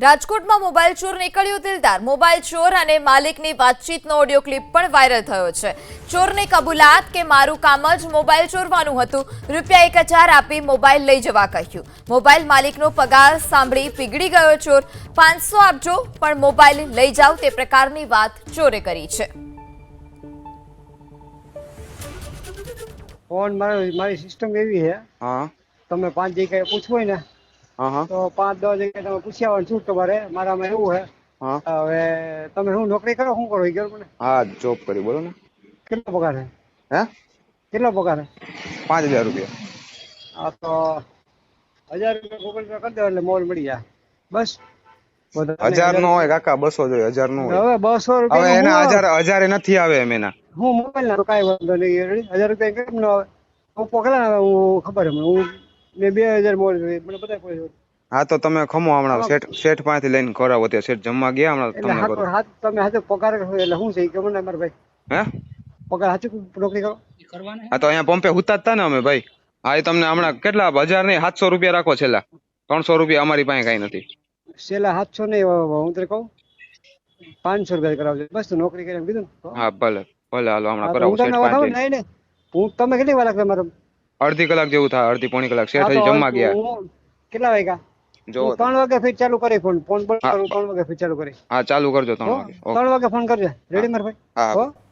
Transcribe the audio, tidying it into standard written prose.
રાજકોટમાં મોબાઈલ ચોર નીકળ્યો દિલદાર। મોબાઈલ ચોર અને માલિકની વાતચીતનો ઓડિયો ક્લિપ પણ વાયરલ થયો છે। ચોરની કબૂલાત કે મારું કામ જ મોબાઈલ ચોરવાનું હતું। રૂપિયા 1000 આપી મોબાઈલ લઈ જવા કહ્યું। મોબાઈલ માલિકનો પગાર સાંભળી પીગળી ગયો ચોર। 500 આપજો પણ મોબાઈલ લઈ જાવ તે પ્રકારની વાત ચોરે કરી છે। ફોન મારી સિસ્ટમ એવી છે, हाँ તમે 5 જગ્યાએ પૂછવું હોય ને हाँ हाँ તો 5-10 જગ્યાએ તમે પૂછ્યા હોય શું તમારે મારામાં એવું છે। हाँ હવે તમે શું નોકરી કરો, શું કરો એ કહો મને। हाँ जॉब करी बोलो ना। કેટલો પગાર છે? है કેટલો પગાર છે? 5000 रुपया। આ તો 1000 રૂપિયા ગૂગલ પે કરી દો એટલે મોલ મળી જાય બસ। વધારે નહીં, 1000 નો હોય કાકા, 200 જોઈએ, 1000 નો હોય। હવે 200 હવે રૂપિયા એના 1000 નથી આવે એમ એના। હું મોબાઈલ ના તો કાંઈ વાંધો નહીં, 1000 રૂપિયા કેમ ન આવે? હું પકડા ને હું ખબર છે મને, હું મેં 2000 મોલ જોઈ, મને બધા કોઈ હા તો તમે ખમો હમણાં શેઠ પાસેથી લઈને કરાવો, ત્યાં શેઠ જમવા ગયા હમણાં એટલે તમને કરો। હાથ તમે હાથે પગાર કરો એટલે શું છે કે મને મારા ભાઈ હે પગાર હાથે નોકરી કરો હા તો અહીંયા પંપે હુતા જ તા ને અમે ભાઈ। હા એ તમને હમણાં કેટલા 1000 નહીં 700 રૂપિયા રાખો, છેલ્લા 300 રૂપિયા અમારી પાસે કઈ નથી। છેલ્લા 700 નહીં, હું તને કહું 500 રૂપિયા કરાવજો બસ। તું નોકરી કરીને કીધું ને હા ભલે ભલે, હાલો હા, હમણાં તો કરાવો હું તમને શેઠ ખબર પાસેથી। નહીં નહીં હું તમે કેટલી વાર લાગશે મારે? અડધી કલાક જેવું થાય, અડધી પોણી કલાક। શેઠ હા, હજી તો જમવા ગયા। હું કેટલા વાગ્યા? જોવો હું 3 વાગે ફીટ ચાલુ કરી ફોન બંધ હા, કરું, 3 વાગે ફીટ ચાલુ કરી। હા ચાલુ કરજો 3 હો, વાગે। ઓકે 3 વાગે ફોન કરજો, રેડી મારા ભાઈ? હા હો,